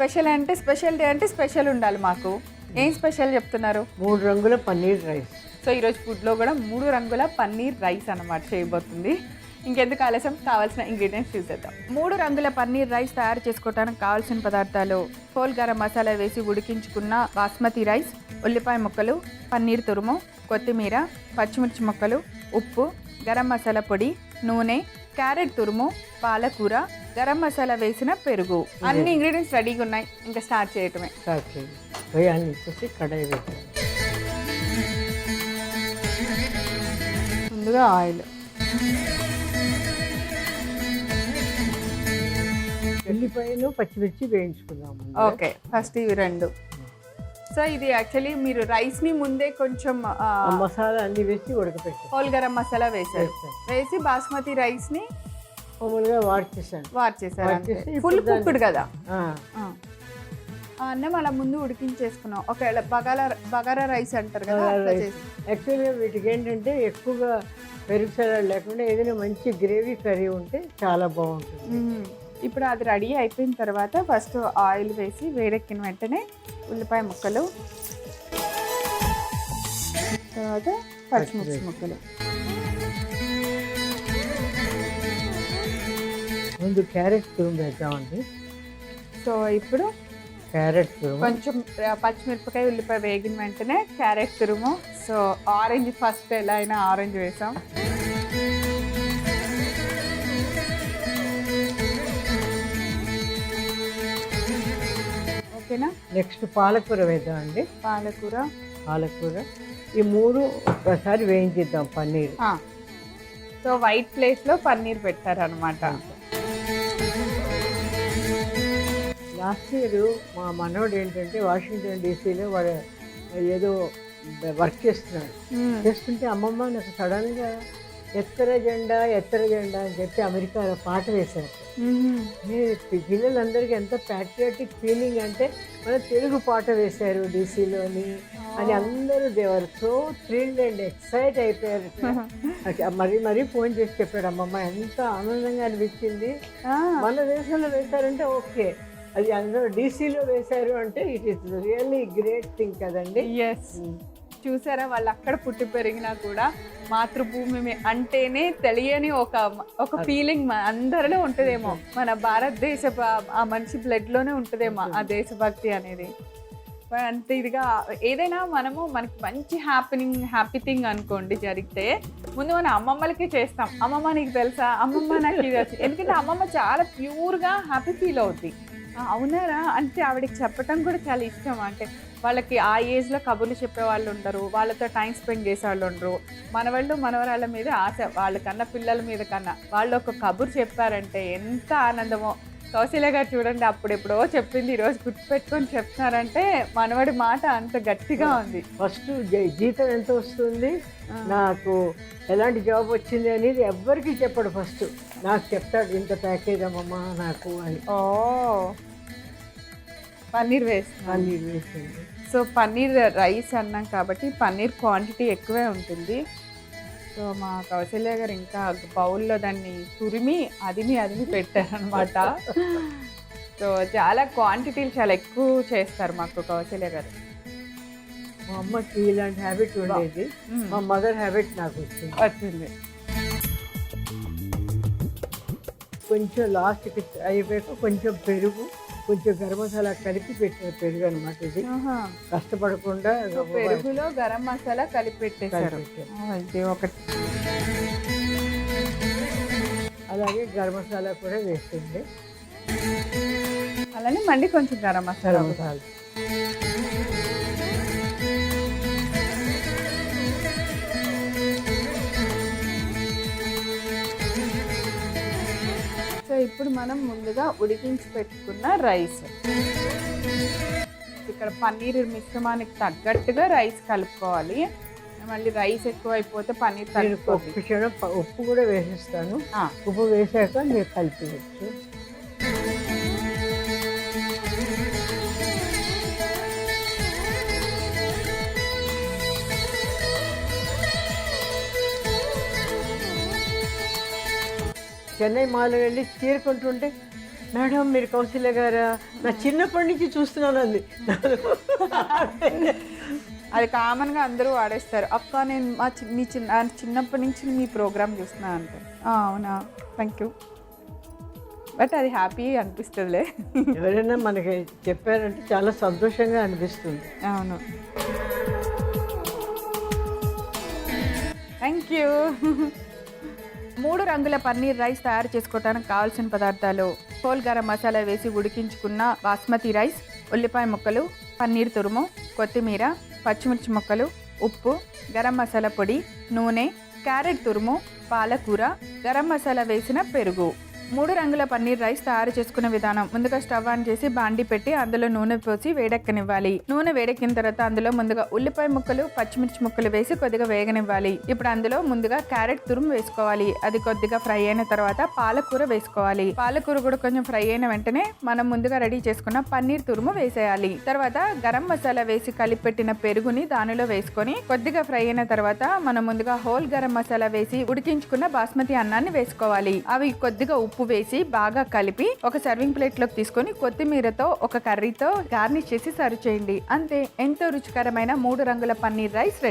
Special అంటే special day అంటే special ఉండాలి మాకు. ఏం స్పెషల్ చెప్తున్నారు? 3 రంగుల పన్నీర్ రైస్. సో ఈరోజు ఫుడ్లో కూడా 3 రంగుల పన్నీర్ రైస్ అన్నమాట చేయబోతుంది. ఇంకెందుకు ఆలస్యం, కావాల్సిన ఇంగ్రీడియంట్స్ చూసేద్దాం. 3 రంగుల పన్నీర్ రైస్ తయారు చేసుకోవడానికి కావాల్సిన పదార్థాలు: హోల్ గరం మసాలా వేసి ఉడికించుకున్న బాస్మతి రైస్, ఉల్లిపాయ ముక్కలు, పన్నీర్ తురుము, కొత్తిమీర, పచ్చిమిర్చి ముక్కలు, ఉప్పు, గరం మసాలా పొడి, నూనె, క్యారెట్ తురుము, పాలకూర, గరం మసాలా వేసిన పెరుగు. అన్ని ఇంగ్రీడియంట్స్ రెడీగా ఉన్నాయి. ఇంకా స్టార్ట్ చేయటమే. స్టార్ట్ చేయండి. వేయాలి వచ్చేసి కడాయి పెట్టాలి. ముందుగా ఆయిల్, ఉల్లిపాయలు పచ్చిమిర్చి వేయించుకుందాము. ఓకే, ఫస్ట్ ఇవి 2. సో ఇది యాక్చువల్లీ మీరు రైస్ని ముందే కొంచెం మసాలా అన్ని వేసి ఉడకపెట్టాను. హోల్ గరం మసాలా వేసారు, వేసి బాస్మతి రైస్ని మామూలుగా వాడ్చేసాను. ఫుల్ కుక్డ్ కదా. అన్నం అలా ముందు ఉడికించేసుకున్నాం. ఒకవేళ బగారా రైస్ అంటారు కదా. యాక్చువల్గా వీటికి ఏంటంటే ఎక్కువగా పెరుగు సలాడ్ లేకుండా ఏదైనా మంచి గ్రేవీ కర్రీ ఉంటే చాలా బాగుంటుంది. ఇప్పుడు అది రెడీ అయిపోయిన తర్వాత ఫస్ట్ ఆయిల్ వేసి వేడెక్కిన వెంటనే ఉల్లిపాయ ముక్కలు, తర్వాత పచ్చిమిర్చి ముక్కలు. ముందు క్యారెట్ తురుము వేద్దామండి. సో ఇప్పుడు క్యారెట్ తురుము, కొంచెం పచ్చిమిరపకాయ ఉల్లిపాయ వేగిన వెంటనే క్యారెట్ తురుము. సో ఆరెంజ్ ఫస్ట్ ఎలా అయినా ఆరెంజ్ వేసాం. ఓకేనా? నెక్స్ట్ పాలకూర వేద్దామండి. పాలకూర ఈ 3 ఒకసారి వేయించిద్దాం. పన్నీర్. సో వైట్ ప్లేస్లో పన్నీర్ పెట్టారనమాట. లాస్ట్ ఇయర్ మా మనోడు ఏంటంటే వాషింగ్టన్ డీసీలో వాడు ఏదో వర్క్ చేస్తుంటే అమ్మమ్మ నాకు సడన్గా ఎత్తర జెండా అని చెప్పి అమెరికాలో పాట వేశారు. పిల్లలందరికీ ఎంత ప్యాట్రియాటిక్ ఫీలింగ్ అంటే మన తెలుగు పాట వేశారు డీసీలోని అని అందరూ దేవర్ సో థ్రిల్డ్ అండ్ ఎక్సైట్ అయిపోయారు. మరీ ఫోన్ చేసి చెప్పాడు, అమ్మమ్మ ఎంత ఆనందంగా అనిపించింది. మన దేశంలో వేశారంటే ఓకే, అది అందరూ డీసీలో వేశారు అంటే it is really great thing కదండి. చూసారా, వాళ్ళు అక్కడ పుట్టి పెరిగినా కూడా మాతృభూమి అంటేనే తెలియని ఒక ఫీలింగ్ అందరిలో ఉంటుందేమో. మన భారతదేశ ఆ మనిషి బ్లడ్లోనే ఉంటుందేమో ఆ దేశభక్తి అనేది. అంత ఇదిగా ఏదైనా మనకి మంచి హ్యాపీ థింగ్ అనుకోండి జరిగితే ముందు మన అమ్మమ్మలకి చేస్తాం. అమ్మమ్మ నీకు తెలుసా, అమ్మమ్మ నాకు ఇది వచ్చింది. ఎందుకంటే అమ్మమ్మ చాలా ప్యూర్గా హ్యాపీ ఫీల్ అవుద్ది. అవునారా అంటే ఆవిడకి చెప్పటం కూడా చాలా ఇష్టం. అంటే వాళ్ళకి ఆ ఏజ్లో కబుర్లు చెప్పే వాళ్ళు ఉండరు, వాళ్ళతో టైం స్పెండ్ చేసే వాళ్ళు ఉండరు. మనవరాళ్ళ మీద ఆశ, వాళ్ళకన్నా పిల్లల మీద కన్నా. వాళ్ళు ఒక కబురు చెప్పారంటే ఎంత ఆనందమో. కౌశల్య గారు చూడండి, అప్పుడెప్పుడో చెప్పింది ఈరోజు గుర్తుపెట్టుకొని చెప్తున్నారంటే మనవడి మాట అంత గట్టిగా ఉంది. ఫస్ట్ జీతం ఎంత వస్తుంది, నాకు ఎలాంటి జాబ్ వచ్చింది అనేది ఎవ్వరికి చెప్పడు. ఫస్ట్ నాకు చెప్తాడు, ఇంత ప్యాకేజ్ అమ్మమ్మ నాకు అని. పన్నీర్ వేస్తుంది. సో పన్నీర్ రైస్ అన్నాం కాబట్టి పన్నీర్ క్వాంటిటీ ఎక్కువే ఉంటుంది. సో మా కౌశల్య గారు ఇంకా బౌల్లో దాన్ని తురిమి అదిమి పెట్టారనమాట. సో చాలా క్వాంటిటీలు చాలా ఎక్కువ చేస్తారు మాకు కౌశల్య గారు. మా అమ్మకి ఇలాంటి హ్యాబిట్ ఉండేది, మా మదర్ హ్యాబిట్ నాకు వచ్చింది. కొంచెం లాస్ట్కి అయిపోయాక కొంచెం పెరుగు, కొంచెం గరం మసాలా కలిపి పెట్టారు. పెరుగు అనమాట ఇది. కష్టపడకుండా పెరుగులో గరం మసాలా కలిపి పెట్టేశారు. ఇది ఒకటి. అలాగే గరం మసాలా కూడా వేస్తుంది. అలానే మళ్ళీ కొంచెం గరం మసాలా. సో ఇప్పుడు మనం ముందుగా ఉడికించి పెట్టుకున్న రైస్, ఇక్కడ పన్నీర్ మిశ్రమానికి తగ్గట్టుగా రైస్ కలుపుకోవాలి. మళ్ళీ రైస్ ఎక్కువ అయిపోతే పన్నీర్ కలుపుకోవాలి. ఉప్పు కూడా వేసేస్తాను. ఉప్పు వేసాక మీరు కలిపేయచ్చు. చెన్నై మాల్ వెళ్ళి చీర కొంటుంటే మేడం మీరు కౌశల్య గారా, నా చిన్నప్పటి నుంచి చూస్తున్నాను అంది. అది కామన్గా అందరూ వాడేస్తారు. అక్క నేను మీ చిన్నప్పటి నుంచి మీ ప్రోగ్రామ్ చూస్తున్నా అంటే అవునా థ్యాంక్ యూ, బట్ అది హ్యాపీ అనిపిస్తుందిలే. ఎవరైనా మనకి చెప్పారంటే చాలా సంతోషంగా అనిపిస్తుంది. అవును, థ్యాంక్ యూ. 3 రంగుల పన్నీర్ రైస్ తయారు చేసుకోవడానికి కావాల్సిన పదార్థాలు: హోల్ గరం మసాలా వేసి ఉడికించుకున్న బాస్మతి రైస్, ఉల్లిపాయ ముక్కలు, పన్నీర్ తురుము, కొత్తిమీర, పచ్చిమిర్చి ముక్కలు, ఉప్పు, గరం మసాలా పొడి, నూనె, క్యారెట్ తురుము, పాలకూర, గరం మసాలా వేసిన పెరుగు. 3 రంగుల పన్నీర్ రైస్ తయారు చేసుకునే విధానం: ముందుగా స్టవ్ ఆన్ చేసి బాండి పెట్టి అందులో నూనె పోసి వేడెక్కనివ్వాలి. నూనె వేడెక్కిన తర్వాత అందులో ముందుగా ఉల్లిపాయ ముక్కలు, పచ్చిమిర్చి ముక్కలు వేసి కొద్దిగా వేగనివ్వాలి. ఇప్పుడు అందులో ముందుగా క్యారెట్ తురుము వేసుకోవాలి. అది కొద్దిగా ఫ్రై అయిన తర్వాత పాలకూర వేసుకోవాలి. పాలకూర కూడా కొంచెం ఫ్రై అయిన వెంటనే మనం ముందుగా రెడీ చేసుకున్న పన్నీర్ తురుము వేసేయాలి. తర్వాత గరం మసాలా వేసి కలిపి పెట్టిన పెరుగుని దానిలో వేసుకొని కొద్దిగా ఫ్రై అయిన తర్వాత మనం ముందుగా హోల్ గరం మసాలా వేసి ఉడికించుకున్న బాస్మతి అన్నాన్ని వేసుకోవాలి. అవి కొద్దిగా ఉప్పు వేసి బాగా కలిపి ఒక సర్వింగ్ ప్లేట్ లోకి తీసుకొని కొత్తిమీరతో ఒక కర్రీతో గార్నిష్ చేసి సర్వ్ చేయండి. అంతే, ఎంతో రుచికరమైన 3 రంగుల పన్నీర్ రైస్ రెడీ.